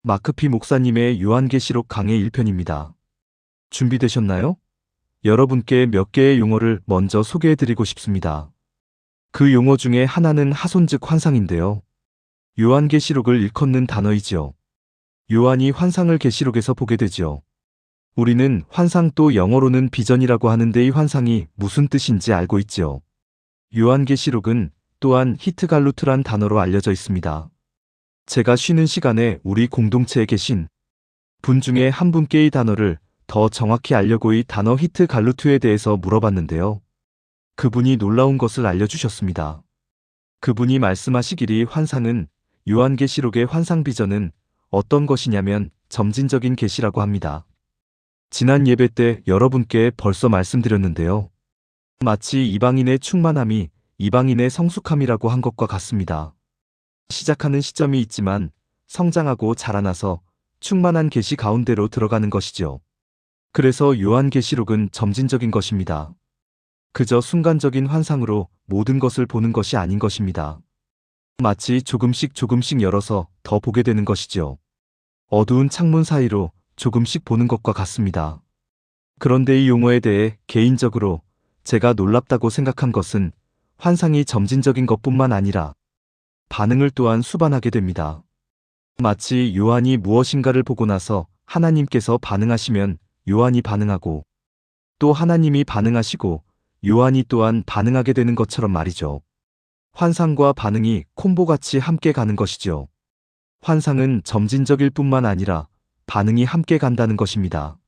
마크피 목사님의 요한계시록 강해 1편입니다. 준비되셨나요? 여러분께 몇 개의 용어를 먼저 소개해드리고 싶습니다. 그 용어 중에 하나는 하손 즉 환상인데요. 요한계시록을 일컫는 단어이지요. 요한이 환상을 계시록에서 보게 되지요. 우리는 환상 또 영어로는 비전이라고 하는데 이 환상이 무슨 뜻인지 알고 있지요. 요한계시록은 또한 히트갈루트란 단어로 알려져 있습니다. 제가 쉬는 시간에 우리 공동체에 계신 분 중에 한 분께 이 단어를 더 정확히 알려고 이 단어 히트갈루트에 대해서 물어봤는데요. 그분이 놀라운 것을 알려주셨습니다. 그분이 말씀하시기를 환상은 요한계시록의 환상 비전은 어떤 것이냐면 점진적인 계시라고 합니다. 지난 예배 때 여러분께 벌써 말씀드렸는데요. 마치 이방인의 충만함이 이방인의 성숙함이라고 한 것과 같습니다. 시작하는 시점이 있지만 성장하고 자라나서 충만한 계시 가운데로 들어가는 것이죠. 그래서 요한계시록은 점진적인 것입니다. 그저 순간적인 환상으로 모든 것을 보는 것이 아닌 것입니다. 마치 조금씩 열어서 더 보게 되는 것이죠. 어두운 창문 사이로 조금씩 보는 것과 같습니다. 그런데 이 용어에 대해 개인적으로 제가 놀랍다고 생각한 것은 환상이 점진적인 것뿐만 아니라 반응을 또한 수반하게 됩니다. 마치 요한이 무엇인가를 보고 나서 하나님께서 반응하시면 요한이 반응하고 또 하나님이 반응하시고 요한이 또한 반응하게 되는 것처럼 말이죠. 환상과 반응이 콤보같이 함께 가는 것이죠. 환상은 점진적일 뿐만 아니라 반응이 함께 간다는 것입니다.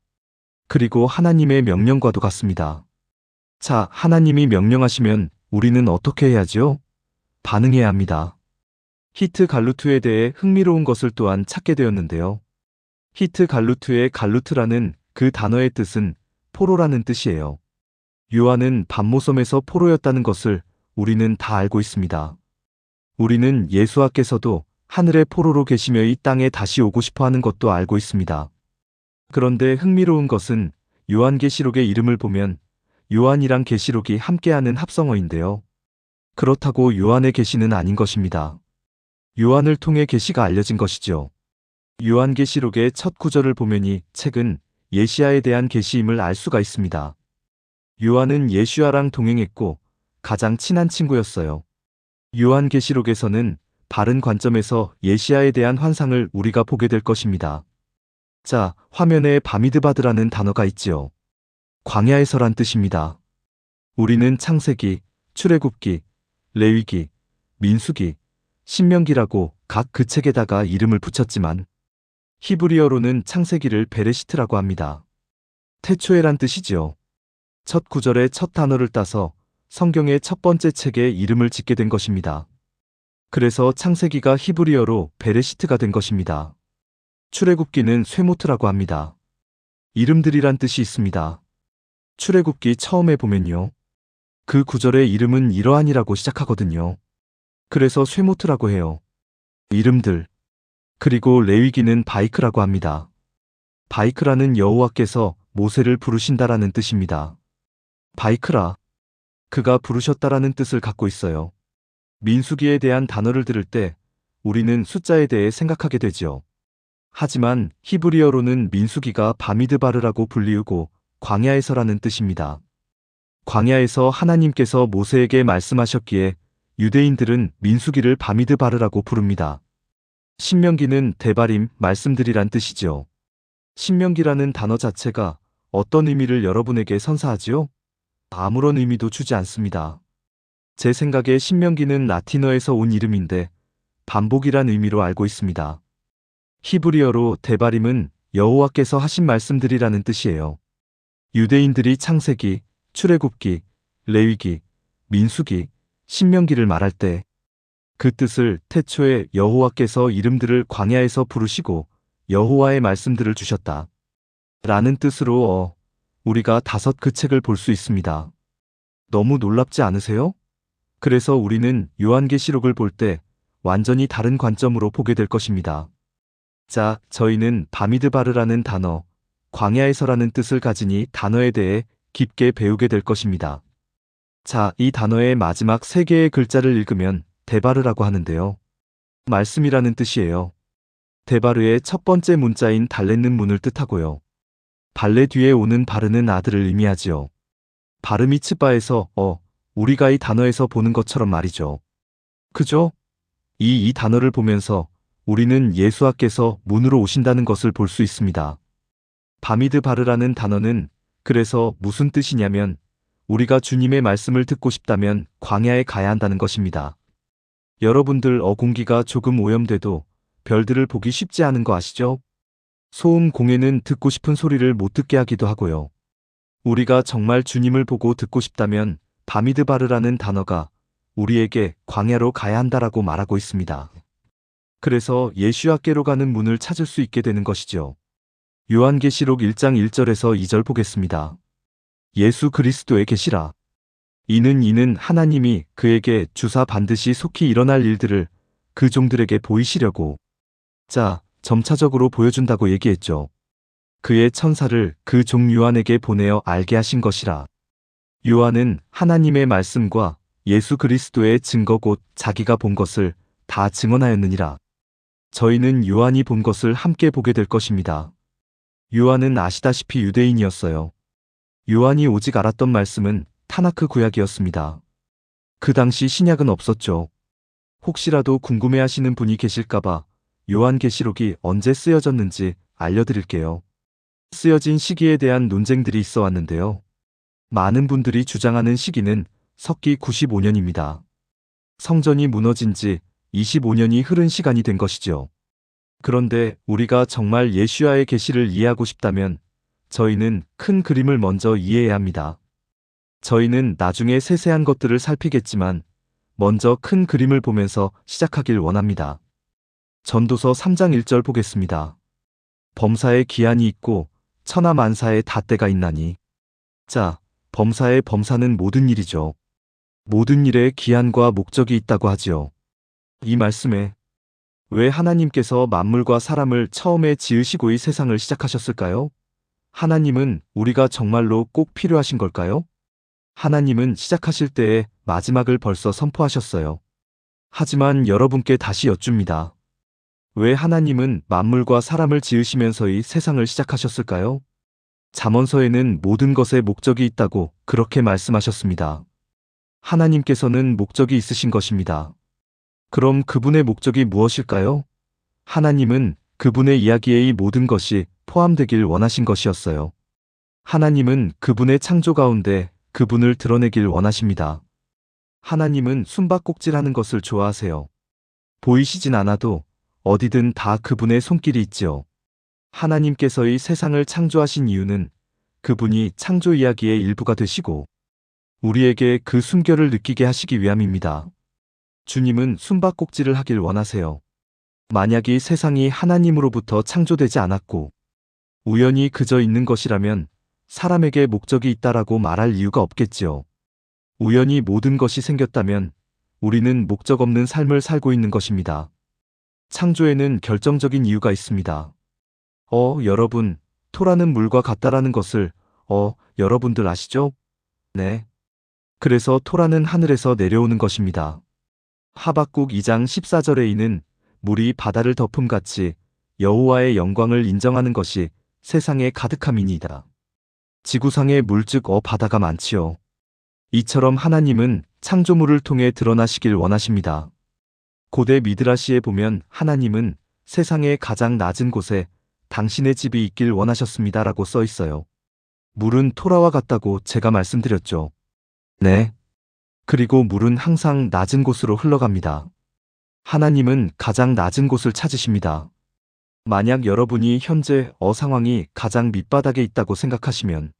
그리고 하나님의 명령과도 같습니다. 자, 하나님이 명령하시면 우리는 어떻게 해야죠? 반응해야 합니다. 히트갈루트에 대해 흥미로운 것을 또한 찾게 되었는데요. 히트갈루트의 갈루트라는 그 단어의 뜻은 포로라는 뜻이에요. 요한은 밤모섬에서 포로였다는 것을 우리는 다 알고 있습니다. 우리는 예수와께서도 하늘의 포로로 계시며 이 땅에 다시 오고 싶어 하는 것도 알고 있습니다. 그런데 흥미로운 것은 요한계시록의 이름을 보면 요한이랑 계시록이 함께하는 합성어인데요. 그렇다고 요한의 계시는 아닌 것입니다. 요한을 통해 계시가 알려진 것이죠. 요한계시록의 첫 구절을 보면 이 책은 예시야에 대한 계시임을 알 수가 있습니다. 요한은 예수야랑 동행했고 가장 친한 친구였어요. 요한계시록에서는 바른 관점에서 예시야에 대한 환상을 우리가 보게 될 것입니다. 자, 화면에 바미드바드라는 단어가 있지요. 광야에서란 뜻입니다. 우리는 창세기, 출애굽기, 레위기, 민수기, 신명기라고 각 그 책에다가 이름을 붙였지만 히브리어로는 창세기를 베레시트라고 합니다. 태초에란 뜻이지요. 첫 구절의 첫 단어를 따서 성경의 첫 번째 책에 이름을 짓게 된 것입니다. 그래서 창세기가 히브리어로 베레시트가 된 것입니다. 출애굽기는 쇠모트라고 합니다. 이름들이란 뜻이 있습니다. 출애굽기 처음에 보면요. 그 구절의 이름은 이러한이라고 시작하거든요. 그래서 쇠모트라고 해요. 이름들. 그리고 레위기는 바이크라고 합니다. 바이크라는 여호와께서 모세를 부르신다라는 뜻입니다. 바이크라. 그가 부르셨다라는 뜻을 갖고 있어요. 민수기에 대한 단어를 들을 때 우리는 숫자에 대해 생각하게 되지요. 하지만 히브리어로는 민수기가 바미드바르라고 불리우고 광야에서라는 뜻입니다. 광야에서 하나님께서 모세에게 말씀하셨기에 유대인들은 민수기를 바미드바르라고 부릅니다. 신명기는 데바림, 말씀드리란 뜻이죠. 신명기라는 단어 자체가 어떤 의미를 여러분에게 선사하지요? 아무런 의미도 주지 않습니다. 제 생각에 신명기는 라틴어에서 온 이름인데 반복이란 의미로 알고 있습니다. 히브리어로 데바림은 여호와께서 하신 말씀들이라는 뜻이에요. 유대인들이 창세기, 출애굽기, 레위기, 민수기, 신명기를 말할 때 그 뜻을 태초에 여호와께서 이름들을 광야에서 부르시고 여호와의 말씀들을 주셨다 라는 뜻으로 우리가 다섯 그 책을 볼 수 있습니다. 너무 놀랍지 않으세요? 그래서 우리는 요한계시록을 볼 때 완전히 다른 관점으로 보게 될 것입니다. 자, 저희는 바미드바르라는 단어, 광야에서라는 뜻을 가진 이 단어에 대해 깊게 배우게 될 것입니다. 자, 이 단어의 마지막 세 개의 글자를 읽으면 데바르라고 하는데요. 말씀이라는 뜻이에요. 데바르의 첫 번째 문자인 달렛는 문을 뜻하고요. 발레 뒤에 오는 바르는 아들을 의미하지요. 바르미츠바에서 우리가 이 단어에서 보는 것처럼 말이죠. 그죠? 이 단어를 보면서 우리는 예수와께서 문으로 오신다는 것을 볼 수 있습니다. 바미드 바르라는 단어는 그래서 무슨 뜻이냐면 우리가 주님의 말씀을 듣고 싶다면 광야에 가야 한다는 것입니다. 여러분들 공기가 조금 오염돼도 별들을 보기 쉽지 않은 거 아시죠? 소음 공해는 듣고 싶은 소리를 못 듣게 하기도 하고요. 우리가 정말 주님을 보고 듣고 싶다면 바미드바르라는 단어가 우리에게 광야로 가야 한다라고 말하고 있습니다. 그래서 예수와께로 가는 문을 찾을 수 있게 되는 것이죠. 요한계시록 1장 1절에서 2절 보겠습니다. 예수 그리스도의 계시라. 이는 하나님이 그에게 주사 반드시 속히 일어날 일들을 그 종들에게 보이시려고 점차적으로 보여준다고 얘기했죠. 그의 천사를 그 종 요한에게 보내어 알게 하신 것이라. 요한은 하나님의 말씀과 예수 그리스도의 증거 곧 자기가 본 것을 다 증언하였느니라. 저희는 요한이 본 것을 함께 보게 될 것입니다. 요한은 아시다시피 유대인이었어요. 요한이 오직 알았던 말씀은 타나크 구약이었습니다. 그 당시 신약은 없었죠. 혹시라도 궁금해하시는 분이 계실까봐 요한계시록이 언제 쓰여졌는지 알려드릴게요. 쓰여진 시기에 대한 논쟁들이 있어 왔는데요. 많은 분들이 주장하는 시기는 석기 95년입니다. 성전이 무너진 지 25년이 흐른 시간이 된 것이죠. 그런데 우리가 정말 예수와의 계시를 이해하고 싶다면 저희는 큰 그림을 먼저 이해해야 합니다. 저희는 나중에 세세한 것들을 살피겠지만 먼저 큰 그림을 보면서 시작하길 원합니다. 전도서 3장 1절 보겠습니다. 범사에 기한이 있고 천하만사에 닷때가 있나니. 범사의 범사는 모든 일이죠. 모든 일에 기한과 목적이 있다고 하지요. 이 말씀에 왜 하나님께서 만물과 사람을 처음에 지으시고 이 세상을 시작하셨을까요? 하나님은 우리가 정말로 꼭 필요하신 걸까요? 하나님은 시작하실 때에 마지막을 벌써 선포하셨어요. 하지만 여러분께 다시 여쭙니다. 왜 하나님은 만물과 사람을 지으시면서 이 세상을 시작하셨을까요? 잠언서에는 모든 것에 목적이 있다고 그렇게 말씀하셨습니다. 하나님께서는 목적이 있으신 것입니다. 그럼 그분의 목적이 무엇일까요? 하나님은 그분의 이야기에 이 모든 것이 포함되길 원하신 것이었어요. 하나님은 그분의 창조 가운데 그분을 드러내길 원하십니다. 하나님은 숨바꼭질하는 것을 좋아하세요. 보이시진 않아도 어디든 다 그분의 손길이 있지요. 하나님께서 이 세상을 창조하신 이유는 그분이 창조 이야기의 일부가 되시고 우리에게 그 숨결을 느끼게 하시기 위함입니다. 주님은 숨바꼭질을 하길 원하세요. 만약 이 세상이 하나님으로부터 창조되지 않았고 우연히 그저 있는 것이라면 사람에게 목적이 있다라고 말할 이유가 없겠지요. 우연히 모든 것이 생겼다면 우리는 목적 없는 삶을 살고 있는 것입니다. 창조에는 결정적인 이유가 있습니다. 여러분, 토라는 물과 같다라는 것을 여러분들 아시죠? 네. 그래서 토라는 하늘에서 내려오는 것입니다. 하박국 2장 14절에 이는 물이 바다를 덮음같이 여호와의 영광을 인정하는 것이 세상에 가득함이니이다. 지구상에 물 즉 바다가 많지요. 이처럼 하나님은 창조물을 통해 드러나시길 원하십니다. 고대 미드라시에 보면 하나님은 세상의 가장 낮은 곳에 당신의 집이 있길 원하셨습니다라고 써 있어요. 물은 토라와 같다고 제가 말씀드렸죠. 네. 그리고 물은 항상 낮은 곳으로 흘러갑니다. 하나님은 가장 낮은 곳을 찾으십니다. 만약 여러분이 현재 상황이 가장 밑바닥에 있다고 생각하시면,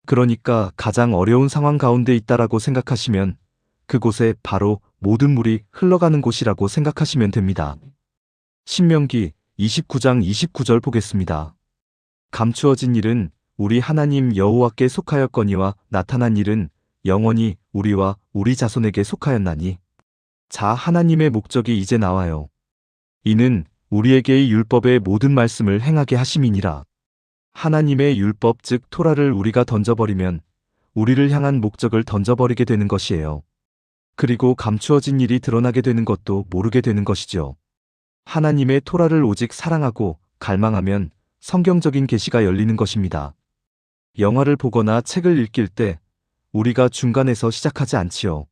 그러니까 가장 어려운 상황 가운데 있다라고 생각하시면 그곳에 바로 모든 물이 흘러가는 곳이라고 생각하시면 됩니다. 신명기 29장 29절 보겠습니다. 감추어진 일은 우리 하나님 여호와께 속하였거니와 나타난 일은 영원히 우리와 우리 자손에게 속하였나니. 하나님의 목적이 이제 나와요. 이는 우리에게 이 율법의 모든 말씀을 행하게 하심이니라. 하나님의 율법 즉 토라를 우리가 던져버리면 우리를 향한 목적을 던져버리게 되는 것이에요. 그리고 감추어진 일이 드러나게 되는 것도 모르게 되는 것이죠. 하나님의 토라를 오직 사랑하고 갈망하면 성경적인 계시가 열리는 것입니다. 영화를 보거나 책을 읽을 때 우리가 중간에서 시작하지 않지요.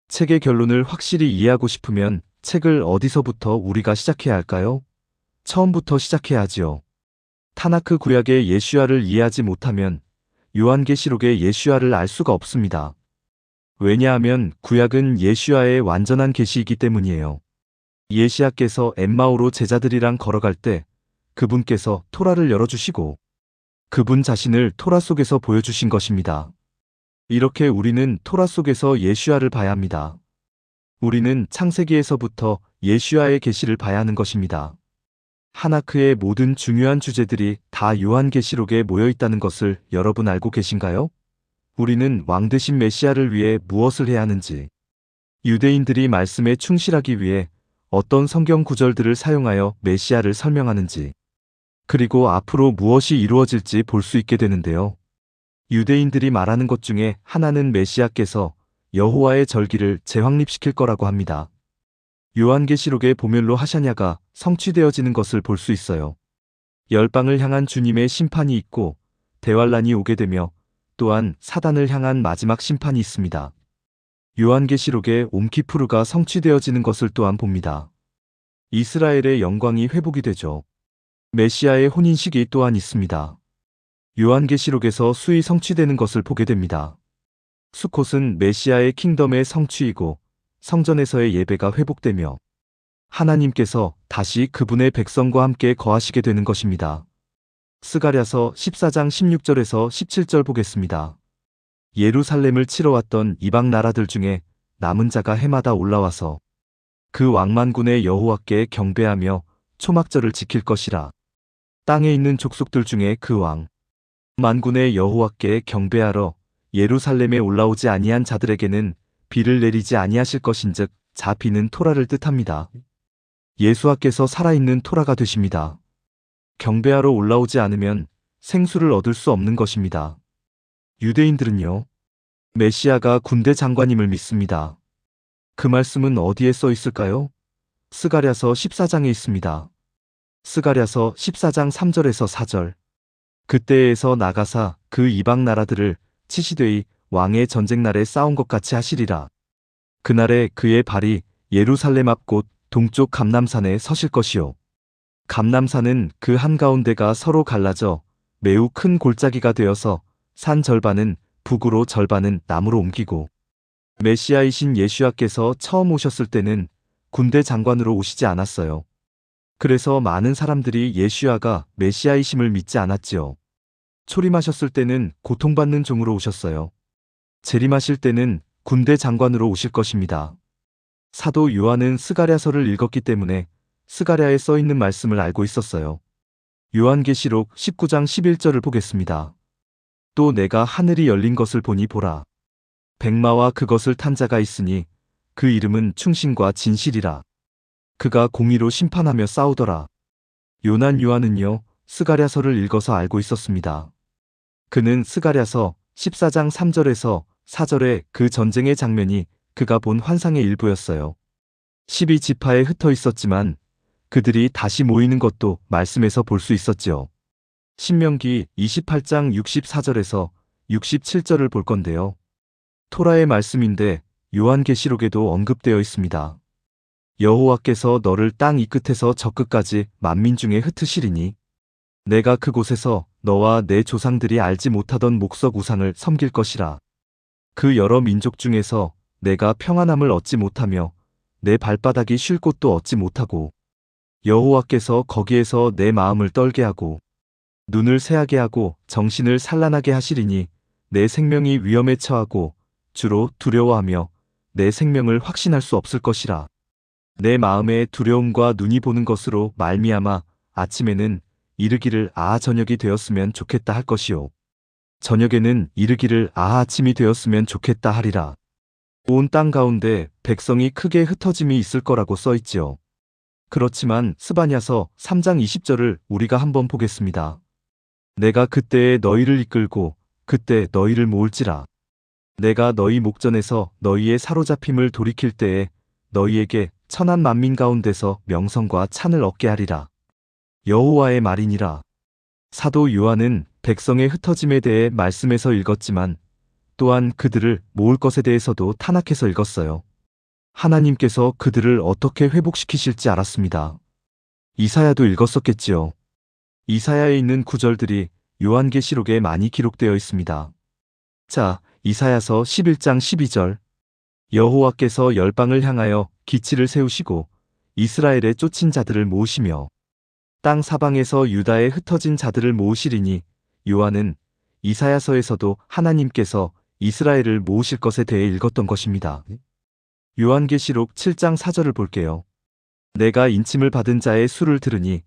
책의 결론을 확실히 이해하고 싶으면 책을 어디서부터 우리가 시작해야 할까요? 처음부터 시작해야 하지요. 타나크 구약의 예수야를 이해하지 못하면 요한계시록의 예수야를 알 수가 없습니다. 왜냐하면 구약은 예수야의 완전한 계시이기 때문이에요. 예시야께서 엠마오로 제자들이랑 걸어갈 때 그분께서 토라를 열어주시고 그분 자신을 토라 속에서 보여주신 것입니다. 이렇게 우리는 토라 속에서 예수야를 봐야 합니다. 우리는 창세기에서부터 예수야의 계시를 봐야 하는 것입니다. 하나크의 모든 중요한 주제들이 다 요한계시록에 모여 있다는 것을 여러분 알고 계신가요? 우리는 왕 되신 메시아를 위해 무엇을 해야 하는지, 유대인들이 말씀에 충실하기 위해 어떤 성경 구절들을 사용하여 메시아를 설명하는지, 그리고 앞으로 무엇이 이루어질지 볼 수 있게 되는데요. 유대인들이 말하는 것 중에 하나는 메시아께서 여호와의 절기를 재확립시킬 거라고 합니다. 요한계시록의 보멸로 하샤냐가 성취되어지는 것을 볼 수 있어요. 열방을 향한 주님의 심판이 있고 대환란이 오게 되며 또한 사단을 향한 마지막 심판이 있습니다. 요한계시록의 옴키푸르가 성취되어지는 것을 또한 봅니다. 이스라엘의 영광이 회복이 되죠. 메시아의 혼인식이 또한 있습니다. 요한계시록에서 수이 성취되는 것을 보게 됩니다. 수콧은 메시아의 킹덤의 성취이고 성전에서의 예배가 회복되며 하나님께서 다시 그분의 백성과 함께 거하시게 되는 것입니다. 스가랴서 14장 16절에서 17절 보겠습니다. 예루살렘을 치러 왔던 이방 나라들 중에 남은 자가 해마다 올라와서 그 왕만군의 여호와께 경배하며 초막절을 지킬 것이라. 땅에 있는 족속들 중에 그 왕 만군의 여호와께 경배하러 예루살렘에 올라오지 아니한 자들에게는 비를 내리지 아니하실 것인즉 자 비는 토라를 뜻합니다. 예수와께서 살아있는 토라가 되십니다. 경배하러 올라오지 않으면 생수를 얻을 수 없는 것입니다. 유대인들은요, 메시아가 군대 장관임을 믿습니다. 그 말씀은 어디에 써 있을까요? 스가랴서 14장에 있습니다. 스가랴서 14장 3절에서 4절. 그때에서 나가사 그 이방 나라들을 치시되이 왕의 전쟁 날에 싸운 것 같이 하시리라. 그날에 그의 발이 예루살렘 앞 곧 동쪽 감람산에 서실 것이요. 감람산은 그 한가운데가 서로 갈라져 매우 큰 골짜기가 되어서 산 절반은 북으로 절반은 남으로 옮기고 메시아이신 예수야께서 처음 오셨을 때는 군대 장관으로 오시지 않았어요. 그래서 많은 사람들이 예수야가 메시아이심을 믿지 않았지요. 초림하셨을 때는 고통받는 종으로 오셨어요. 재림하실 때는 군대 장관으로 오실 것입니다. 사도 요한은 스가랴서를 읽었기 때문에 스가랴에 써 있는 말씀을 알고 있었어요. 요한계시록 19장 11절을 보겠습니다. 또 내가 하늘이 열린 것을 보니 보라. 백마와 그것을 탄 자가 있으니 그 이름은 충신과 진실이라. 그가 공의로 심판하며 싸우더라. 요난 요한은요, 스가랴서를 읽어서 알고 있었습니다. 그는 스가랴서 14장 3절에서 4절의 그 전쟁의 장면이 그가 본 환상의 일부였어요. 12지파에 흩어 있었지만 그들이 다시 모이는 것도 말씀에서 볼 수 있었지요. 신명기 28장 64절에서 67절을 볼 건데요. 토라의 말씀인데 요한계시록에도 언급되어 있습니다. 여호와께서 너를 땅 이 끝에서 저 끝까지 만민 중에 흩으시리니 내가 그곳에서 너와 내 조상들이 알지 못하던 목석 우상을 섬길 것이라. 그 여러 민족 중에서 내가 평안함을 얻지 못하며 내 발바닥이 쉴 곳도 얻지 못하고 여호와께서 거기에서 내 마음을 떨게 하고 눈을 새하게 하고 정신을 산란하게 하시리니 내 생명이 위험에 처하고 주로 두려워하며 내 생명을 확신할 수 없을 것이라. 내 마음의 두려움과 눈이 보는 것으로 말미암아 아침에는 이르기를 아하 저녁이 되었으면 좋겠다 할 것이요 저녁에는 이르기를 아하 아침이 되었으면 좋겠다 하리라. 온 땅 가운데 백성이 크게 흩어짐이 있을 거라고 써있지요. 그렇지만 스바냐서 3장 20절을 우리가 한번 보겠습니다. 내가 그때에 너희를 이끌고 그때 너희를 모을지라. 내가 너희 목전에서 너희의 사로잡힘을 돌이킬 때에 너희에게 천한 만민 가운데서 명성과 찬을 얻게 하리라. 여호와의 말이니라. 사도 요한은 백성의 흩어짐에 대해 말씀에서 읽었지만 또한 그들을 모을 것에 대해서도 타락해서 읽었어요. 하나님께서 그들을 어떻게 회복시키실지 알았습니다. 이사야도 읽었었겠지요. 이사야에 있는 구절들이 요한계시록에 많이 기록되어 있습니다. 자, 이사야서 11장 12절. 여호와께서 열방을 향하여 기치를 세우시고 이스라엘에 쫓긴 자들을 모으시며 땅 사방에서 유다에 흩어진 자들을 모으시리니, 요한은 이사야서에서도 하나님께서 이스라엘을 모으실 것에 대해 읽었던 것입니다. 요한계시록 7장 4절을 볼게요. 내가 인침을 받은 자의 수를 들으니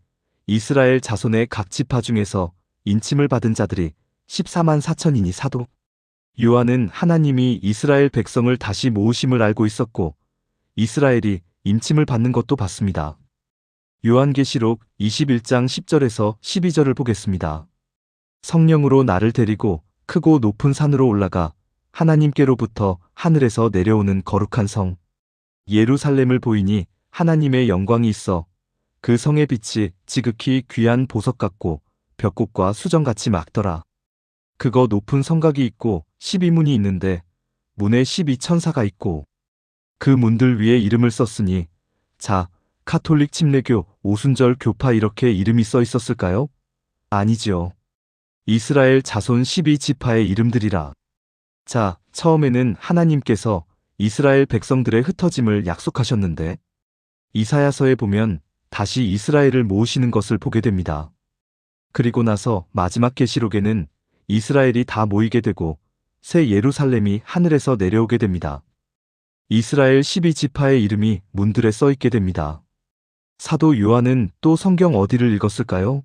이스라엘 자손의 각 지파 중에서 인침을 받은 자들이 14만 4천이니 사도 요한은 하나님이 이스라엘 백성을 다시 모으심을 알고 있었고 이스라엘이 인침을 받는 것도 봤습니다. 요한계시록 21장 10절에서 12절을 보겠습니다. 성령으로 나를 데리고 크고 높은 산으로 올라가 하나님께로부터 하늘에서 내려오는 거룩한 성 예루살렘을 보이니 하나님의 영광이 있어 그 성의 빛이 지극히 귀한 보석 같고 벽곡과 수정같이 맑더라. 그거 높은 성곽이 있고 12문이 있는데 문에 12천사가 있고 그 문들 위에 이름을 썼으니, 자, 카톨릭 침례교, 오순절 교파 이렇게 이름이 써 있었을까요? 아니지요. 이스라엘 자손 12지파의 이름들이라. 자, 처음에는 하나님께서 이스라엘 백성들의 흩어짐을 약속하셨는데 이사야서에 보면 다시 이스라엘을 모으시는 것을 보게 됩니다. 그리고 나서 마지막 계시록에는 이스라엘이 다 모이게 되고 새 예루살렘이 하늘에서 내려오게 됩니다. 이스라엘 12지파의 이름이 문들에 써 있게 됩니다. 사도 요한은 또 성경 어디를 읽었을까요?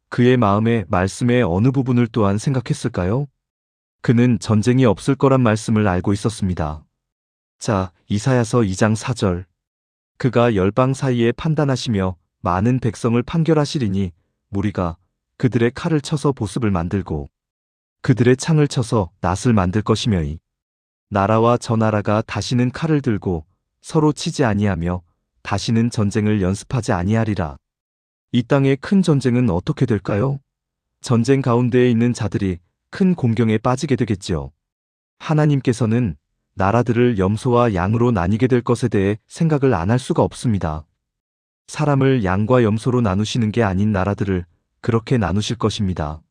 그의 마음의 말씀의 어느 부분을 또한 생각했을까요? 그는 전쟁이 없을 거란 말씀을 알고 있었습니다. 자, 이사야서 2장 4절. 그가 열방 사이에 판단하시며 많은 백성을 판결하시리니 무리가 그들의 칼을 쳐서 보습을 만들고 그들의 창을 쳐서 낫을 만들 것이며이. 나라와 저 나라가 다시는 칼을 들고 서로 치지 아니하며 다시는 전쟁을 연습하지 아니하리라. 이 땅의 큰 전쟁은 어떻게 될까요? 전쟁 가운데에 있는 자들이 큰 공경에 빠지게 되겠지요. 하나님께서는 나라들을 염소와 양으로 나뉘게 될 것에 대해 생각을 안 할 수가 없습니다. 사람을 양과 염소로 나누시는 게 아닌 나라들을 그렇게 나누실 것입니다.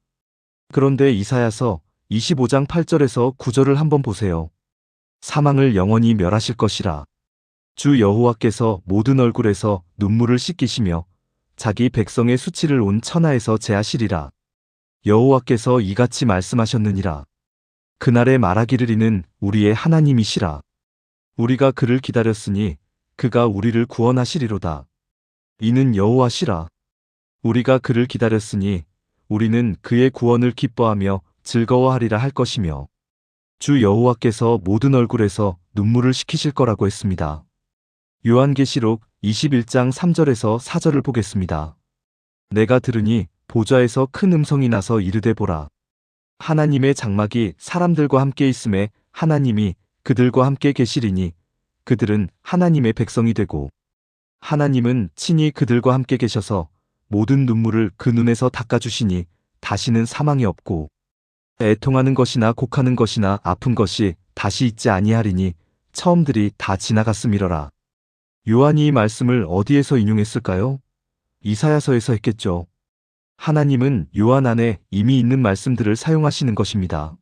그런데 이사야서 25장 8절에서 9절을 한번 보세요. 사망을 영원히 멸하실 것이라. 주 여호와께서 모든 얼굴에서 눈물을 씻기시며 자기 백성의 수치를 온 천하에서 제하시리라. 여호와께서 이같이 말씀하셨느니라. 그날에 말하기를 이는 우리의 하나님이시라. 우리가 그를 기다렸으니 그가 우리를 구원하시리로다. 이는 여호와시라. 우리가 그를 기다렸으니 우리는 그의 구원을 기뻐하며 즐거워하리라 할 것이며 주 여호와께서 모든 얼굴에서 눈물을 식히실 거라고 했습니다. 요한계시록 21장 3절에서 4절을 보겠습니다. 내가 들으니 보좌에서 큰 음성이 나서 이르되 보라. 하나님의 장막이 사람들과 함께 있음에 하나님이 그들과 함께 계시리니 그들은 하나님의 백성이 되고 하나님은 친히 그들과 함께 계셔서 모든 눈물을 그 눈에서 닦아주시니 다시는 사망이 없고 애통하는 것이나 곡하는 것이나 아픈 것이 다시 있지 아니하리니 처음들이 다 지나갔음이러라. 요한이 이 말씀을 어디에서 인용했을까요? 이사야서에서 했겠죠. 하나님은 요한 안에 이미 있는 말씀들을 사용하시는 것입니다.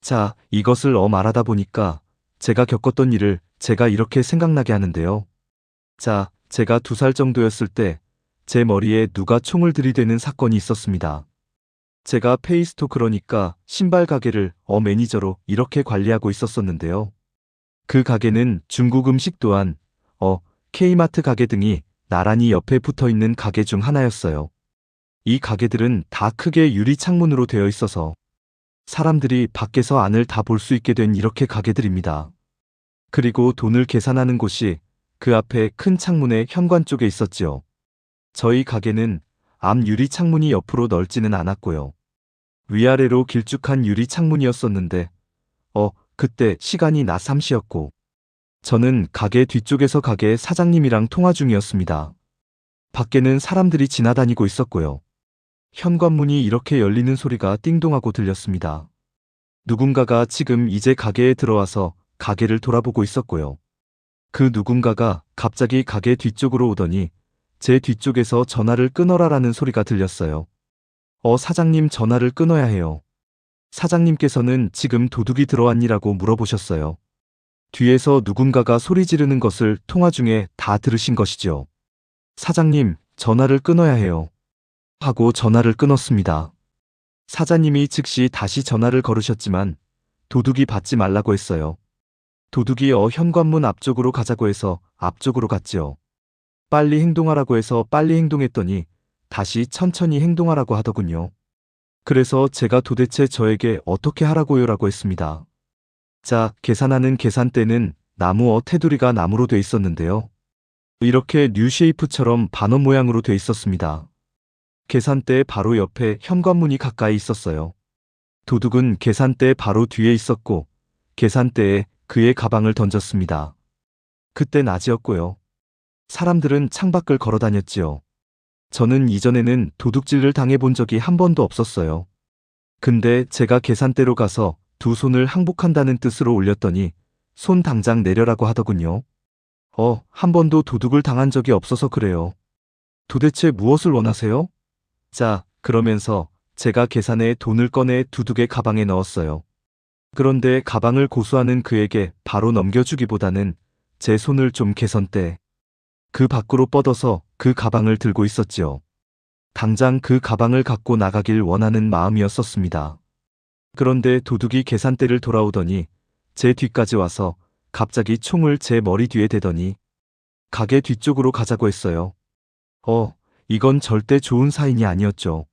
자, 이것을 말하다 보니까 제가 겪었던 일을 제가 이렇게 생각나게 하는데요. 자, 제가 2살 정도였을 때 제 머리에 누가 총을 들이대는 사건이 있었습니다. 제가 페이스토 그러니까 신발 가게를 매니저로 이렇게 관리하고 있었었는데요. 그 가게는 중국 음식 또한 K마트 가게 등이 나란히 옆에 붙어있는 가게 중 하나였어요. 이 가게들은 다 크게 유리 창문으로 되어 있어서 사람들이 밖에서 안을 다 볼 수 있게 된 이렇게 가게들입니다. 그리고 돈을 계산하는 곳이 그 앞에 큰 창문의 현관 쪽에 있었지요. 저희 가게는 앞 유리 창문이 옆으로 넓지는 않았고요. 위아래로 길쭉한 유리 창문이었었는데 그때 시간이 낮 3시였고 저는 가게 뒤쪽에서 가게 사장님이랑 통화 중이었습니다. 밖에는 사람들이 지나다니고 있었고요. 현관문이 이렇게 열리는 소리가 띵동하고 들렸습니다. 누군가가 지금 이제 가게에 들어와서 가게를 돌아보고 있었고요. 그 누군가가 갑자기 가게 뒤쪽으로 오더니 제 뒤쪽에서 전화를 끊어라라는 소리가 들렸어요. 사장님, 전화를 끊어야 해요. 사장님께서는 지금 도둑이 들어왔니라고 물어보셨어요. 뒤에서 누군가가 소리 지르는 것을 통화 중에 다 들으신 것이죠. 사장님, 전화를 끊어야 해요. 하고 전화를 끊었습니다. 사장님이 즉시 다시 전화를 걸으셨지만 도둑이 받지 말라고 했어요. 도둑이 현관문 앞쪽으로 가자고 해서 앞쪽으로 갔지요. 빨리 행동하라고 해서 빨리 행동했더니 다시 천천히 행동하라고 하더군요. 그래서 제가 도대체 저에게 어떻게 하라고요라고 했습니다. 자, 계산하는 계산대는 나무 테두리가 나무로 돼 있었는데요. 이렇게 뉴쉐이프처럼 반원 모양으로 돼 있었습니다. 계산대 바로 옆에 현관문이 가까이 있었어요. 도둑은 계산대 바로 뒤에 있었고 계산대에 그의 가방을 던졌습니다. 그때 낮이었고요. 사람들은 창밖을 걸어 다녔지요. 저는 이전에는 도둑질을 당해본 적이 한 번도 없었어요. 근데 제가 계산대로 가서 두 손을 항복한다는 뜻으로 올렸더니 손 당장 내려라고 하더군요. 한 번도 도둑을 당한 적이 없어서 그래요. 도대체 무엇을 원하세요? 자, 그러면서 제가 계산에 돈을 꺼내 도둑의 가방에 넣었어요. 그런데 가방을 고수하는 그에게 바로 넘겨주기보다는 제 손을 좀 개선대 그 밖으로 뻗어서 그 가방을 들고 있었지요. 당장 그 가방을 갖고 나가길 원하는 마음이었었습니다. 그런데 도둑이 계산대를 돌아오더니 제 뒤까지 와서 갑자기 총을 제 머리 뒤에 대더니 가게 뒤쪽으로 가자고 했어요. 이건 절대 좋은 사인이 아니었죠.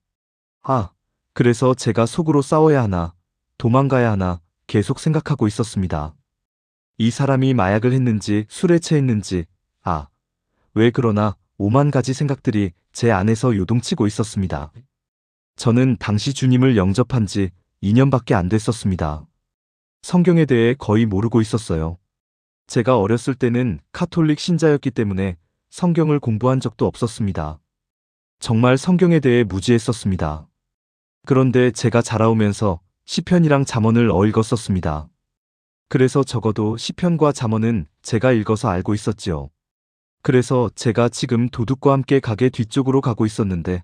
그래서 제가 속으로 싸워야 하나, 도망가야 하나 계속 생각하고 있었습니다. 이 사람이 마약을 했는지 술에 체했는지, 왜 그러나 오만 가지 생각들이 제 안에서 요동치고 있었습니다. 저는 당시 주님을 영접한 지 2년밖에 안 됐었습니다. 성경에 대해 거의 모르고 있었어요. 제가 어렸을 때는 카톨릭 신자였기 때문에 성경을 공부한 적도 없었습니다. 정말 성경에 대해 무지했었습니다. 그런데 제가 자라오면서 시편이랑 잠언을 읽었었습니다. 그래서 적어도 시편과 잠언은 제가 읽어서 알고 있었지요. 그래서 제가 지금 도둑과 함께 가게 뒤쪽으로 가고 있었는데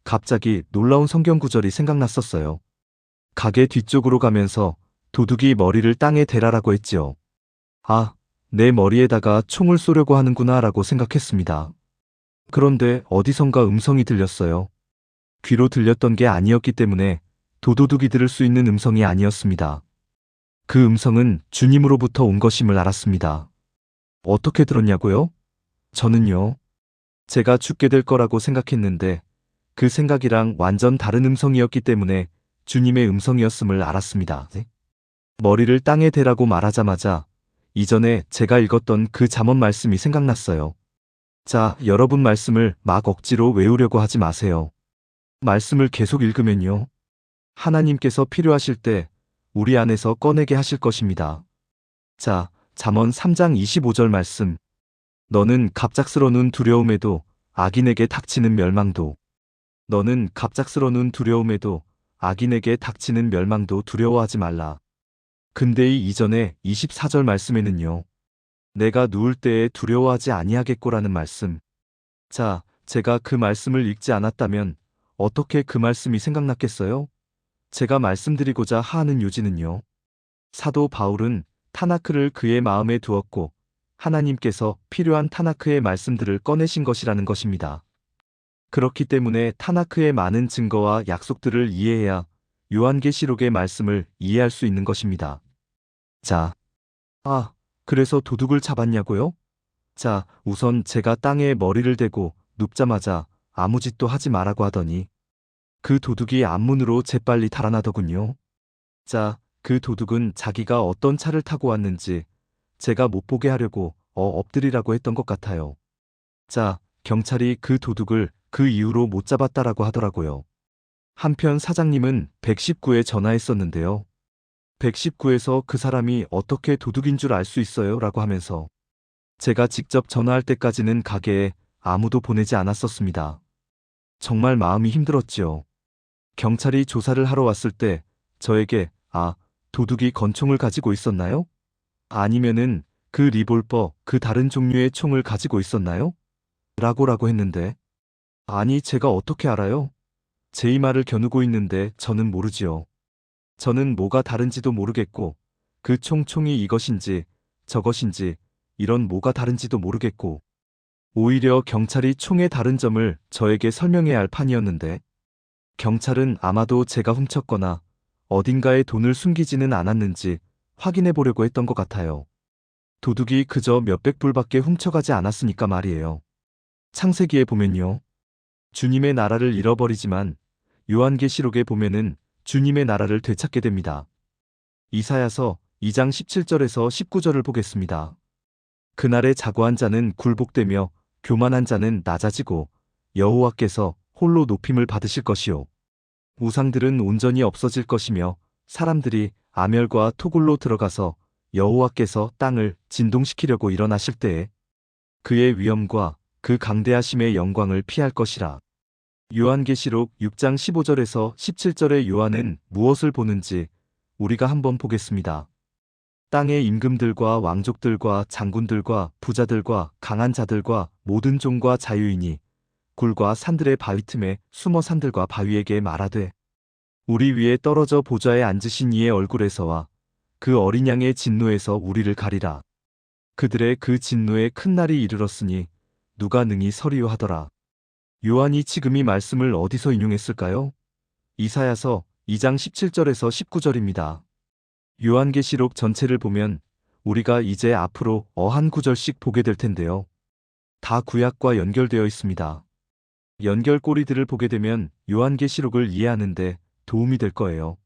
갑자기 놀라운 성경 구절이 생각났었어요. 가게 뒤쪽으로 가면서 도둑이 머리를 땅에 대라라고 했지요. 내 머리에다가 총을 쏘려고 하는구나 라고 생각했습니다. 그런데 어디선가 음성이 들렸어요. 귀로 들렸던 게 아니었기 때문에 도둑이 들을 수 있는 음성이 아니었습니다. 그 음성은 주님으로부터 온 것임을 알았습니다. 어떻게 들었냐고요? 저는요, 제가 죽게 될 거라고 생각했는데 그 생각이랑 완전 다른 음성이었기 때문에 주님의 음성이었음을 알았습니다. 머리를 땅에 대라고 말하자마자 이전에 제가 읽었던 그 잠언 말씀이 생각났어요. 자, 여러분 말씀을 막 억지로 외우려고 하지 마세요. 말씀을 계속 읽으면요, 하나님께서 필요하실 때 우리 안에서 꺼내게 하실 것입니다. 자, 잠언 3장 25절 말씀. 너는 갑작스러운 두려움에도 악인에게 닥치는 멸망도. 너는 갑작스러운 두려움에도 악인에게 닥치는 멸망도 두려워하지 말라. 근데 이 이전에 24절 말씀에는요, 내가 누울 때에 두려워하지 아니하겠고라는 말씀. 자, 제가 그 말씀을 읽지 않았다면 어떻게 그 말씀이 생각났겠어요? 제가 말씀드리고자 하는 요지는요, 사도 바울은 타나크를 그의 마음에 두었고 하나님께서 필요한 타나크의 말씀들을 꺼내신 것이라는 것입니다. 그렇기 때문에 타나크의 많은 증거와 약속들을 이해해야 요한계시록의 말씀을 이해할 수 있는 것입니다. 자, 그래서 도둑을 잡았냐고요? 자, 우선 제가 땅에 머리를 대고 눕자마자 아무 짓도 하지 말라고 하더니 그 도둑이 앞문으로 재빨리 달아나더군요. 자, 그 도둑은 자기가 어떤 차를 타고 왔는지 제가 못 보게 하려고 엎드리라고 했던 것 같아요. 자, 경찰이 그 도둑을 그 이후로 못 잡았다라고 하더라고요. 한편 사장님은 119에 전화했었는데요. 119에서 그 사람이 어떻게 도둑인 줄 알 수 있어요? 라고 하면서 제가 직접 전화할 때까지는 가게에 아무도 보내지 않았었습니다. 정말 마음이 힘들었지요. 경찰이 조사를 하러 왔을 때 저에게 도둑이 권총을 가지고 있었나요? 아니면은 그 리볼버 그 다른 종류의 총을 가지고 있었나요? 라고 했는데 아니 제가 어떻게 알아요? 제 말을 겨누고 있는데 저는 모르지요. 저는 뭐가 다른지도 모르겠고 그 총이 이것인지 저것인지 이런 뭐가 다른지도 모르겠고 오히려 경찰이 총의 다른 점을 저에게 설명해야 할 판이었는데 경찰은 아마도 제가 훔쳤거나 어딘가에 돈을 숨기지는 않았는지 확인해 보려고 했던 것 같아요. 도둑이 그저 몇백 불밖에 훔쳐가지 않았으니까 말이에요. 창세기에 보면요. 주님의 나라를 잃어버리지만 요한계시록에 보면은 주님의 나라를 되찾게 됩니다. 이사야서 2장 17절에서 19절을 보겠습니다. 그날에 자고한 자는 굴복되며 교만한 자는 낮아지고 여호와께서 홀로 높임을 받으실 것이요. 우상들은 온전히 없어질 것이며 사람들이 아멸과 토굴로 들어가서 여호와께서 땅을 진동시키려고 일어나실 때에 그의 위엄과 그 강대하심의 영광을 피할 것이라. 요한계시록 6장 15절에서 17절의 요한은 무엇을 보는지 우리가 한번 보겠습니다. 땅의 임금들과 왕족들과 장군들과 부자들과 강한 자들과 모든 종과 자유인이 굴과 산들의 바위 틈에 숨어 산들과 바위에게 말하되 우리 위에 떨어져 보좌에 앉으신 이의 얼굴에서와 그 어린 양의 진노에서 우리를 가리라. 그들의 그 진노에 큰 날이 이르렀으니 누가 능히 서리요 하더라. 요한이 지금 이 말씀을 어디서 인용했을까요? 이사야서 2장 17절에서 19절입니다. 요한계시록 전체를 보면 우리가 이제 앞으로 한 구절씩 보게 될 텐데요. 다 구약과 연결되어 있습니다. 연결고리들을 보게 되면 요한계시록을 이해하는데 도움이 될 거예요.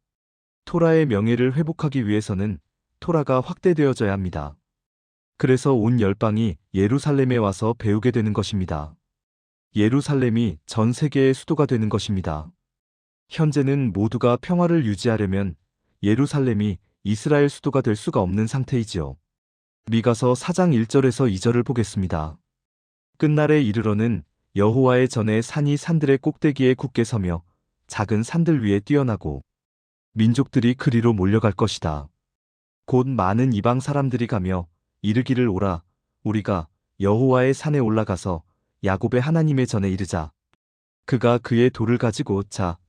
토라의 명예를 회복하기 위해서는 토라가 확대되어져야 합니다. 그래서 온 열방이 예루살렘에 와서 배우게 되는 것입니다. 예루살렘이 전 세계의 수도가 되는 것입니다. 현재는 모두가 평화를 유지하려면 예루살렘이 이스라엘 수도가 될 수가 없는 상태이지요. 미가서 4장 1절에서 2절을 보겠습니다. 끝날에 이르러는 여호와의 전에 산이 산들의 꼭대기에 굳게 서며 작은 산들 위에 뛰어나고 민족들이 그리로 몰려갈 것이다. 곧 많은 이방 사람들이 가며 이르기를 오라 우리가 여호와의 산에 올라가서 야곱의 하나님의 전에 이르자. 그가 그의 돌을 가지고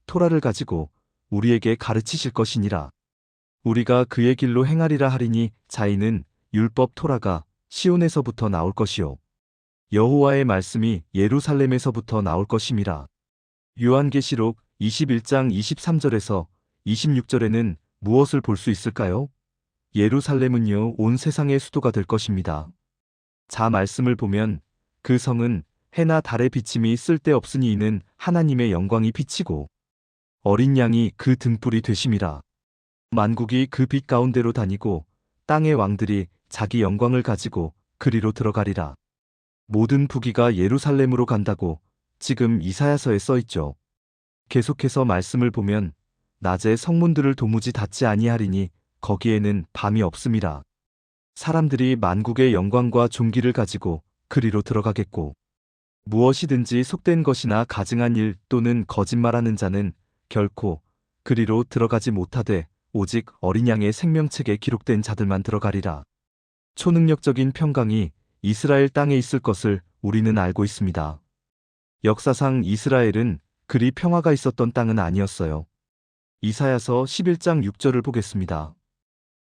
토라를 가지고 우리에게 가르치실 것이니라. 우리가 그의 길로 행하리라 하리니 자이는 율법 토라가 시온에서부터 나올 것이요 여호와의 말씀이 예루살렘에서부터 나올 것임이라. 요한계시록 21장 23절에서 26절에는 무엇을 볼 수 있을까요? 예루살렘은요 온 세상의 수도가 될 것입니다. 말씀을 보면 그 성은 해나 달의 비침이 쓸데없으니 이는 하나님의 영광이 비치고 어린 양이 그 등불이 되심이라. 만국이 그 빛 가운데로 다니고 땅의 왕들이 자기 영광을 가지고 그리로 들어가리라. 모든 부귀가 예루살렘으로 간다고 지금 이사야서에 써있죠. 계속해서 말씀을 보면 낮에 성문들을 도무지 닫지 아니하리니 거기에는 밤이 없음이라. 사람들이 만국의 영광과 존귀를 가지고 그리로 들어가겠고 무엇이든지 속된 것이나 가증한 일 또는 거짓말하는 자는 결코 그리로 들어가지 못하되 오직 어린 양의 생명책에 기록된 자들만 들어가리라. 초능력적인 평강이 이스라엘 땅에 있을 것을 우리는 알고 있습니다. 역사상 이스라엘은 그리 평화가 있었던 땅은 아니었어요. 이사야서 11장 6절을 보겠습니다.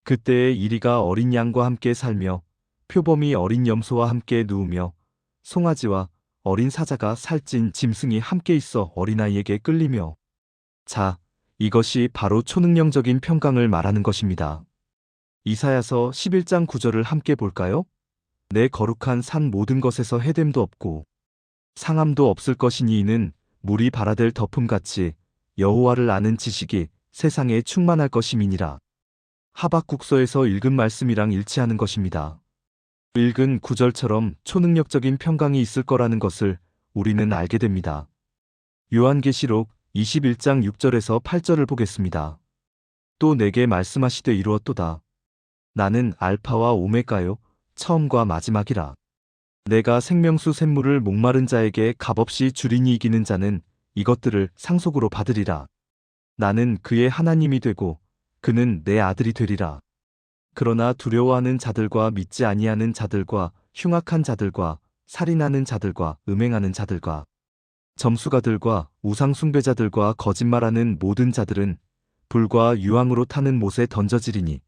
그때에 이리가 어린 양과 함께 살며 표범이 어린 염소와 함께 누우며 송아지와 어린 사자가 살찐 짐승이 함께 있어 어린아이에게 끌리며 이것이 바로 초능력적인 평강을 말하는 것입니다. 이사야서 11장 9절을 함께 볼까요? 내 거룩한 산 모든 것에서 해됨도 없고 상함도 없을 것이니 이는 물이 발아될 덮음같이 여호와를 아는 지식이 세상에 충만할 것임이니라. 하박국서에서 읽은 말씀이랑 일치하는 것입니다. 읽은 9절처럼 초능력적인 평강이 있을 거라는 것을 우리는 알게 됩니다. 요한계시록 21장 6절에서 8절을 보겠습니다. 또 내게 말씀하시되 이루었도다. 나는 알파와 오메가요 처음과 마지막이라. 내가 생명수 샘물을 목마른 자에게 값없이 주리니 이기는 자는 이것들을 상속으로 받으리라. 나는 그의 하나님이 되고 그는 내 아들이 되리라. 그러나 두려워하는 자들과 믿지 아니하는 자들과 흉악한 자들과 살인하는 자들과 음행하는 자들과 점수가들과 우상숭배자들과 거짓말하는 모든 자들은 불과 유황으로 타는 못에 던져지리니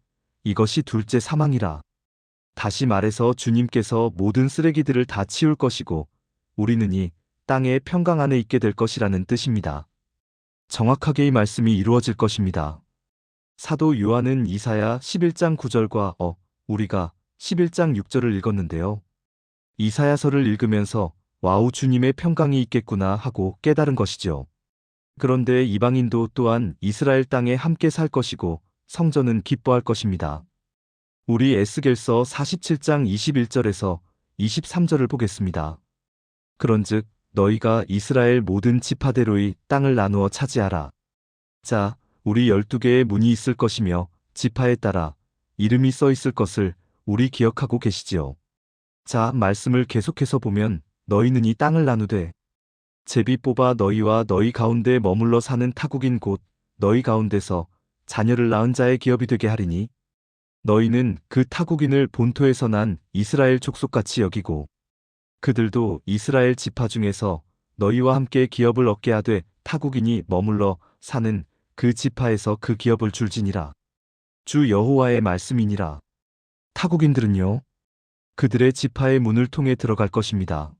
이것이 둘째 사망이라. 다시 말해서 주님께서 모든 쓰레기들을 다 치울 것이고 우리는 이 땅의 평강 안에 있게 될 것이라는 뜻입니다. 정확하게 이 말씀이 이루어질 것입니다. 사도 요한은 이사야 11장 9절과 우리가 11장 6절을 읽었는데요. 이사야서를 읽으면서 와우 주님의 평강이 있겠구나 하고 깨달은 것이죠. 그런데 이방인도 또한 이스라엘 땅에 함께 살 것이고 성전은 기뻐할 것입니다. 우리 에스겔서 47장 21절에서 23절을 보겠습니다. 그런즉 너희가 이스라엘 모든 지파대로의 땅을 나누어 차지하라. 자, 우리 12개의 문이 있을 것이며 지파에 따라 이름이 써 있을 것을 우리 기억하고 계시지요. 자, 말씀을 계속해서 보면 너희는 이 땅을 나누되 제비 뽑아 너희와 너희 가운데 머물러 사는 타국인 곧 너희 가운데서 자녀를 낳은 자의 기업이 되게 하리니 너희는 그 타국인을 본토에서 난 이스라엘 족속같이 여기고 그들도 이스라엘 지파 중에서 너희와 함께 기업을 얻게 하되 타국인이 머물러 사는 그 지파에서 그 기업을 줄지니라. 주 여호와의 말씀이니라. 타국인들은요, 그들의 지파의 문을 통해 들어갈 것입니다.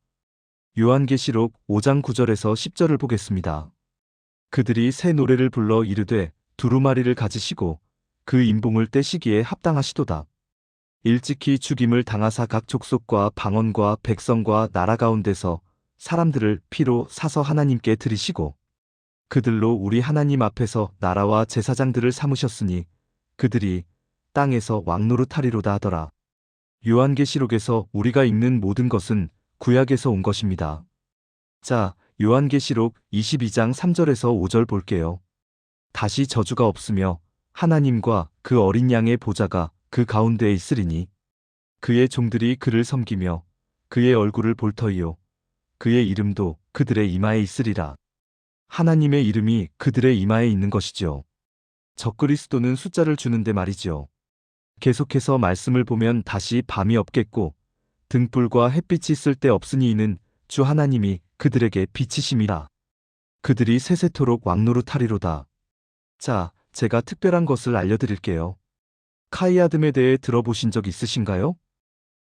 요한계시록 5장 9절에서 10절을 보겠습니다. 그들이 새 노래를 불러 이르되 두루마리를 가지시고 그 인봉을 떼시기에 합당하시도다. 일찍이 죽임을 당하사 각 족속과 방언과 백성과 나라 가운데서 사람들을 피로 사서 하나님께 드리시고 그들로 우리 하나님 앞에서 나라와 제사장들을 삼으셨으니 그들이 땅에서 왕노릇하리로다 하더라. 요한계시록에서 우리가 읽는 모든 것은 구약에서 온 것입니다. 자, 요한계시록 22장 3절에서 5절 볼게요. 다시 저주가 없으며 하나님과 그 어린 양의 보좌가 그 가운데에 있으리니 그의 종들이 그를 섬기며 그의 얼굴을 볼 터이요 그의 이름도 그들의 이마에 있으리라. 하나님의 이름이 그들의 이마에 있는 것이죠. 적그리스도는 숫자를 주는데 말이죠. 계속해서 말씀을 보면 다시 밤이 없겠고 등불과 햇빛이 쓸데 없으니 이는 주 하나님이 그들에게 빛이심이라. 그들이 세세토록 왕노릇하리로다. 자, 제가 특별한 것을 알려드릴게요. 카이아듬에 대해 들어보신 적 있으신가요?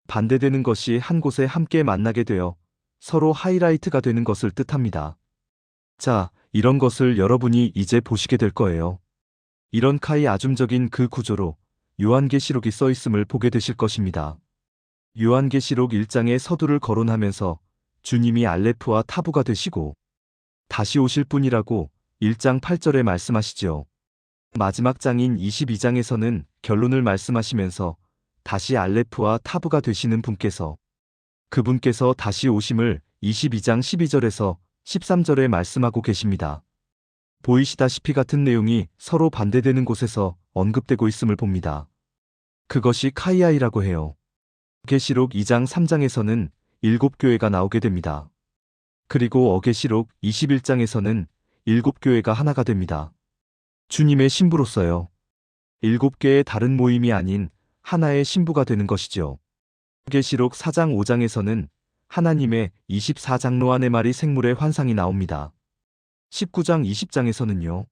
반대되는 것이 한 곳에 함께 만나게 되어 서로 하이라이트가 되는 것을 뜻합니다. 자, 이런 것을 여러분이 이제 보시게 될 거예요. 이런 카이아즘적인 그 구조로 요한계시록이 써 있음을 보게 되실 것입니다. 요한계시록 1장의 서두를 거론하면서 주님이 알레프와 타부가 되시고 다시 오실 분이라고 1장 8절에 말씀하시죠. 마지막 장인 22장에서는 결론을 말씀하시면서 다시 알레프와 타부가 되시는 분께서 그분께서 다시 오심을 22장 12절에서 13절에 말씀하고 계십니다. 보이시다시피 같은 내용이 서로 반대되는 곳에서 언급되고 있음을 봅니다. 그것이 카이아이라고 해요. 계시록 2장 3장에서는 7교회가 나오게 됩니다. 그리고 어계시록 21장에서는 7교회가 하나가 됩니다. 주님의 신부로서요. 7개의 다른 모임이 아닌 하나의 신부가 되는 것이죠. 계시록 4장 5장에서는 하나님의 24장로안의 말이 생물의 환상이 나옵니다. 19장 20장에서는요.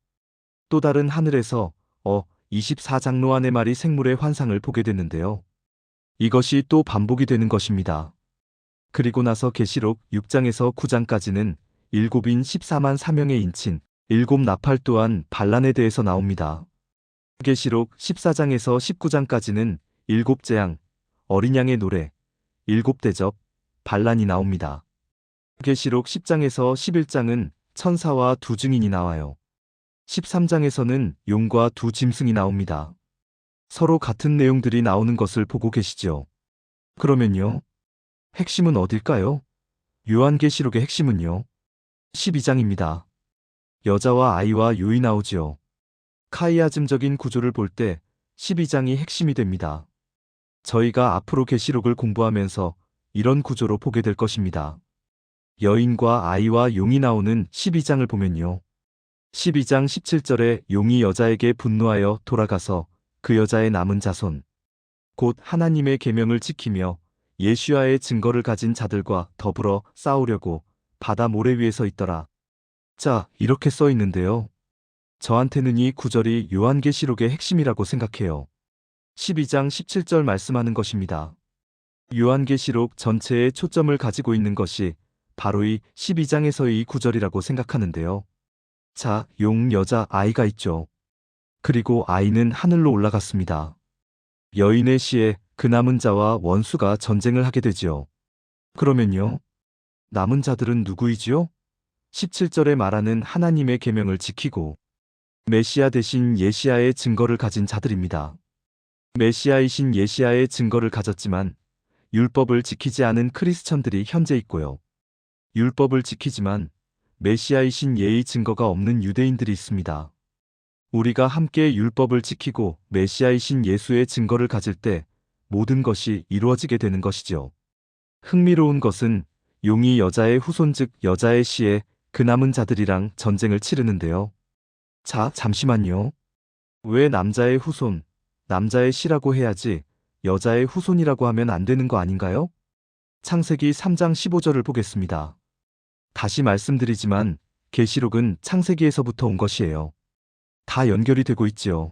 또 다른 하늘에서 24장로안의 말이 생물의 환상을 보게 됐는데요. 이것이 또 반복이 되는 것입니다. 그리고 나서 계시록 6장에서 9장까지는 7인 14만 사명의 인친 7 나팔 또한 반란에 대해서 나옵니다. 계시록 14장에서 19장까지는 7 재앙, 어린 양의 노래, 7 대접, 반란이 나옵니다. 계시록 10장에서 11장은 천사와 2 증인이 나와요. 13장에서는 용과 2 짐승이 나옵니다. 서로 같은 내용들이 나오는 것을 보고 계시죠. 그러면요. 핵심은 어딜까요? 요한계시록의 핵심은요. 12장입니다. 여자와 아이와 요이 나오지요. 카이아즘적인 구조를 볼 때 12장이 핵심이 됩니다. 저희가 앞으로 계시록을 공부하면서 이런 구조로 보게 될 것입니다. 여인과 아이와 용이 나오는 12장을 보면요. 12장 17절에 용이 여자에게 분노하여 돌아가서 그 여자의 남은 자손, 곧 하나님의 계명을 지키며 예수야의 증거를 가진 자들과 더불어 싸우려고 바다 모래 위에 서 있더라. 자, 이렇게 써 있는데요. 저한테는 이 구절이 요한계시록의 핵심이라고 생각해요. 12장 17절 말씀하는 것입니다. 요한계시록 전체에 초점을 가지고 있는 것이 바로 이 12장에서의 이 구절이라고 생각하는데요. 자, 용, 여자, 아이가 있죠. 그리고 아이는 하늘로 올라갔습니다. 여인의 시에 그 남은 자와 원수가 전쟁을 하게 되지요. 그러면요. 남은 자들은 누구이지요? 17절에 말하는 하나님의 계명을 지키고 메시아 대신 예시야의 증거를 가진 자들입니다. 메시아이신 예시야의 증거를 가졌지만 율법을 지키지 않은 크리스천들이 현재 있고요. 율법을 지키지만 메시아이신 예의 증거가 없는 유대인들이 있습니다. 우리가 함께 율법을 지키고 메시아이신 예수의 증거를 가질 때 모든 것이 이루어지게 되는 것이죠. 흥미로운 것은 용이 여자의 후손 즉 여자의 시에 그 남은 자들이랑 전쟁을 치르는데요. 자, 잠시만요. 왜 남자의 후손, 남자의 시라고 해야지 여자의 후손이라고 하면 안 되는 거 아닌가요? 창세기 3장 15절을 보겠습니다. 다시 말씀드리지만 계시록은 창세기에서부터 온 것이에요. 다 연결이 되고 있지요.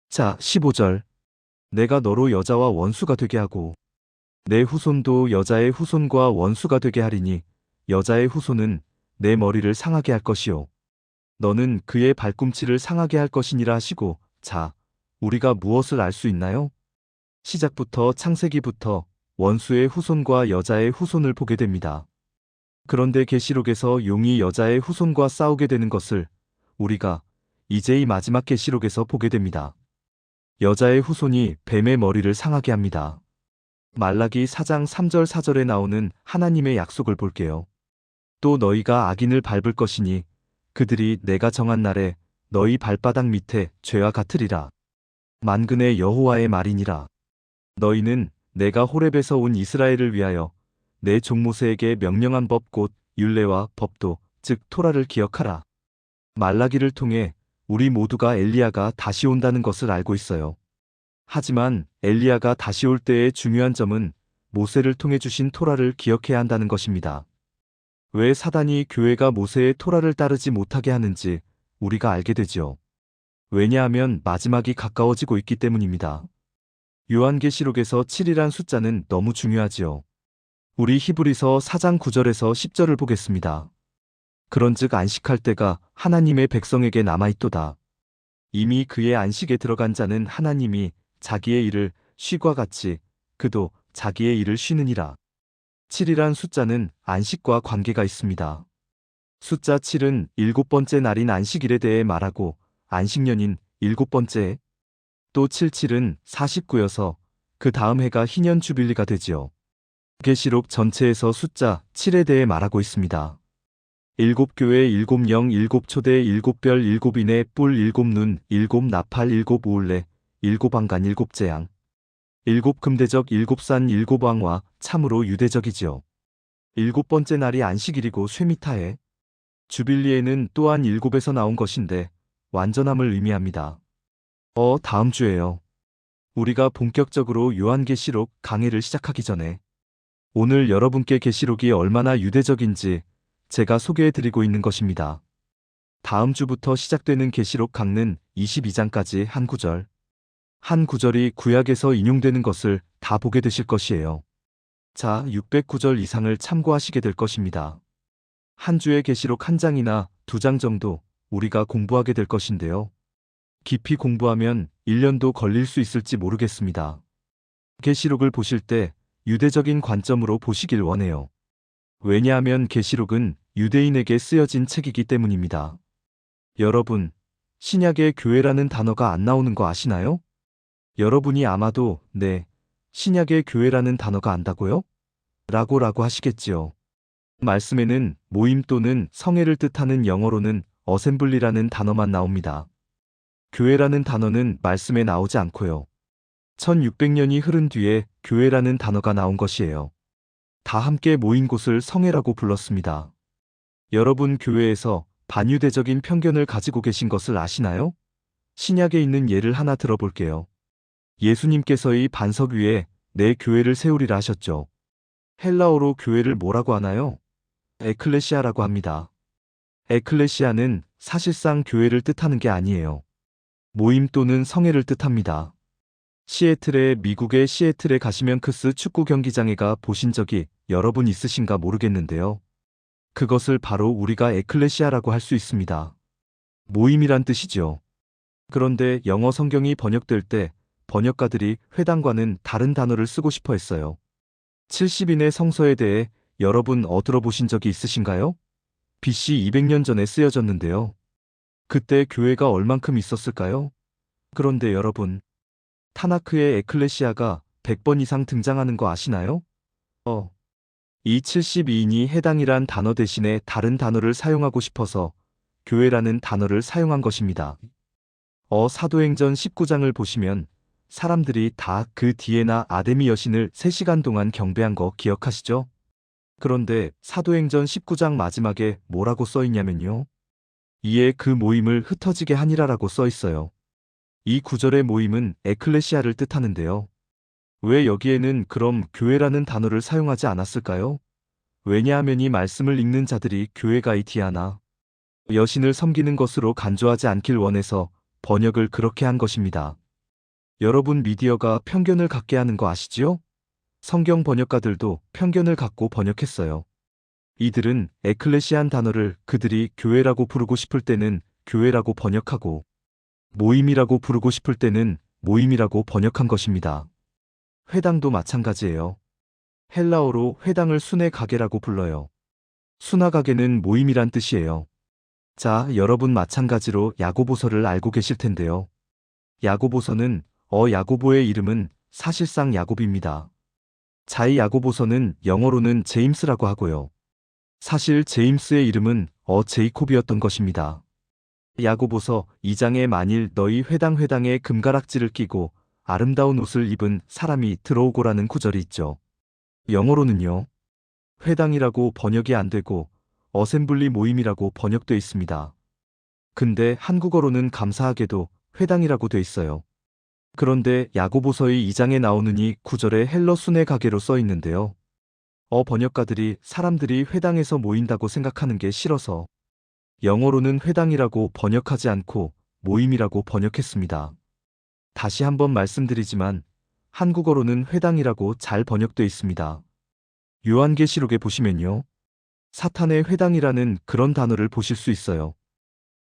자, 15절. 내가 너로 여자와 원수가 되게 하고 내 후손도 여자의 후손과 원수가 되게 하리니 여자의 후손은 내 머리를 상하게 할 것이요. 너는 그의 발꿈치를 상하게 할 것이니라 하시고 자, 우리가 무엇을 알 수 있나요? 시작부터 창세기부터 원수의 후손과 여자의 후손을 보게 됩니다. 그런데 계시록에서 용이 여자의 후손과 싸우게 되는 것을 우리가 이제 이 마지막 계시록에서 보게 됩니다. 여자의 후손이 뱀의 머리를 상하게 합니다. 말라기 4장 3절 4절에 나오는 하나님의 약속을 볼게요. 또 너희가 악인을 밟을 것이니 그들이 내가 정한 날에 너희 발바닥 밑에 죄와 같으리라. 만군의 여호와의 말이니라. 너희는 내가 호렙에서 온 이스라엘을 위하여 내 종 모세에게 명령한 법 곧 율례와 법도 즉 토라를 기억하라. 말라기를 통해 우리 모두가 엘리야가 다시 온다는 것을 알고 있어요. 하지만 엘리야가 다시 올 때의 중요한 점은 모세를 통해 주신 토라를 기억해야 한다는 것입니다. 왜 사단이 교회가 모세의 토라를 따르지 못하게 하는지 우리가 알게 되지요. 왜냐하면 마지막이 가까워지고 있기 때문입니다. 요한계시록에서 7이란 숫자는 너무 중요하지요. 우리 히브리서 4장 9절에서 10절을 보겠습니다. 그런즉 안식할 때가 하나님의 백성에게 남아있도다. 이미 그의 안식에 들어간 자는 하나님이 자기의 일을 쉼과 같이 그도 자기의 일을 쉬느니라. 7이란 숫자는 안식과 관계가 있습니다. 숫자 7은 7번째 날인 안식일에 대해 말하고 안식년인 7번째 또 77은 49여서 그 다음 해가 희년 주빌리가 되지요. 계시록 전체에서 숫자 7에 대해 말하고 있습니다. 7교회 7영 7초대 7별 7인의 뿔 7눈 7나팔 7우울레 7왕관 7재앙 7금대적 7산 7왕과 참으로 유대적이지요. 7번째 날이 안식일이고 쇠미타해 주빌리에는 또한 7에서 나온 것인데 완전함을 의미합니다. 다음 주에요. 우리가 본격적으로 요한계시록 강해를 시작하기 전에 오늘 여러분께 계시록이 얼마나 유대적인지 제가 소개해드리고 있는 것입니다. 다음 주부터 시작되는 계시록 강는 22장까지 한 구절. 한 구절이 구약에서 인용되는 것을 다 보게 되실 것이에요. 자, 609절 이상을 참고하시게 될 것입니다. 한 주의 계시록 한 장이나 두 장 정도 우리가 공부하게 될 것인데요. 깊이 공부하면 1년도 걸릴 수 있을지 모르겠습니다. 계시록을 보실 때 유대적인 관점으로 보시길 원해요. 왜냐하면 계시록은 유대인에게 쓰여진 책이기 때문입니다. 여러분, 신약의 교회라는 단어가 안 나오는 거 아시나요? 여러분이 아마도 네, 신약의 교회라는 단어가 안다고요? 라고 하시겠지요. 말씀에는 모임 또는 성회를 뜻하는 영어로는 어셈블리라는 단어만 나옵니다. 교회라는 단어는 말씀에 나오지 않고요. 1600년이 흐른 뒤에 교회라는 단어가 나온 것이에요. 다 함께 모인 곳을 성회라고 불렀습니다. 여러분 교회에서 반유대적인 편견을 가지고 계신 것을 아시나요? 신약에 있는 예를 하나 들어볼게요. 예수님께서 이 반석 위에 내 교회를 세우리라 하셨죠. 헬라어로 교회를 뭐라고 하나요? 에클레시아라고 합니다. 에클레시아는 사실상 교회를 뜻하는 게 아니에요. 모임 또는 성회를 뜻합니다. 미국의 시애틀에 가시면 크스 축구 경기장에가 보신 적이 여러분 있으신가 모르겠는데요. 그것을 바로 우리가 에클레시아라고 할 수 있습니다. 모임이란 뜻이죠. 그런데 영어 성경이 번역될 때 번역가들이 회당과는 다른 단어를 쓰고 싶어 했어요. 70인의 성서에 대해 여러분 들어보신 적이 있으신가요? BC 200년 전에 쓰여졌는데요. 그때 교회가 얼만큼 있었을까요? 그런데 여러분, 타나크의 에클레시아가 100번 이상 등장하는 거 아시나요? 이 72인이 해당이란 단어 대신에 다른 단어를 사용하고 싶어서 교회라는 단어를 사용한 것입니다. 사도행전 19장을 보시면 사람들이 다 그 디에나 아데미 여신을 3시간 동안 경배한 거 기억하시죠? 그런데 사도행전 19장 마지막에 뭐라고 써 있냐면요. 이에 그 모임을 흩어지게 하니라라고 써 있어요. 이 구절의 모임은 에클레시아를 뜻하는데요. 왜 여기에는 그럼 교회라는 단어를 사용하지 않았을까요? 왜냐하면 이 말씀을 읽는 자들이 교회가 이 디아나 여신을 섬기는 것으로 간주하지 않길 원해서 번역을 그렇게 한 것입니다. 여러분 미디어가 편견을 갖게 하는 거 아시지요? 성경 번역가들도 편견을 갖고 번역했어요. 이들은 에클레시안 단어를 그들이 교회라고 부르고 싶을 때는 교회라고 번역하고 모임이라고 부르고 싶을 때는 모임이라고 번역한 것입니다. 회당도 마찬가지예요. 헬라어로 회당을 순회 가게라고 불러요. 순화 가게는 모임이란 뜻이에요. 자, 여러분 마찬가지로 야고보서를 알고 계실 텐데요. 야고보서는 야고보의 이름은 사실상 야곱입니다. 자이 야고보서는 영어로는 제임스라고 하고요. 사실 제임스의 이름은 제이콥이었던 것입니다. 야고보서 2장에 만일 너희 회당에 금가락지를 끼고 아름다운 옷을 입은 사람이 들어오고라는 구절이 있죠. 영어로는요. 회당이라고 번역이 안 되고 어셈블리 모임이라고 번역돼 있습니다. 근데 한국어로는 감사하게도 회당이라고 돼 있어요. 그런데 야고보서의 2장에 나오는 이 구절에 헬러 순회 가게로 써 있는데요. 번역가들이 사람들이 회당에서 모인다고 생각하는 게 싫어서 영어로는 회당이라고 번역하지 않고 모임이라고 번역했습니다. 다시 한번 말씀드리지만 한국어로는 회당이라고 잘 번역돼 있습니다. 요한계시록에 보시면요. 사탄의 회당이라는 그런 단어를 보실 수 있어요.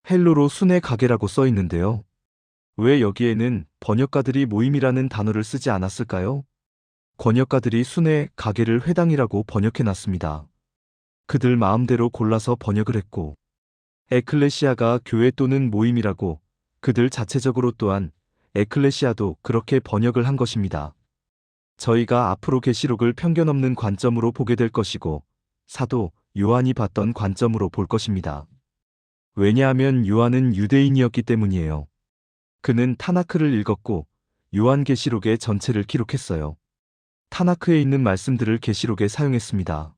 헬로로 순회 가게라고 써 있는데요. 왜 여기에는 번역가들이 모임이라는 단어를 쓰지 않았을까요? 번역가들이 순회 가게를 회당이라고 번역해놨습니다. 그들 마음대로 골라서 번역을 했고 에클레시아가 교회 또는 모임이라고 그들 자체적으로 또한 에클레시아도 그렇게 번역을 한 것입니다. 저희가 앞으로 계시록을 편견 없는 관점으로 보게 될 것이고 사도 요한이 봤던 관점으로 볼 것입니다. 왜냐하면 요한은 유대인이었기 때문이에요. 그는 타나크를 읽었고 요한계시록의 전체를 기록했어요. 타나크에 있는 말씀들을 계시록에 사용했습니다.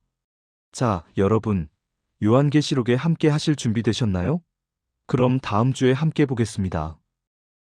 자, 여러분, 요한계시록에 함께 하실 준비 되셨나요? 그럼 다음 주에 함께 보겠습니다.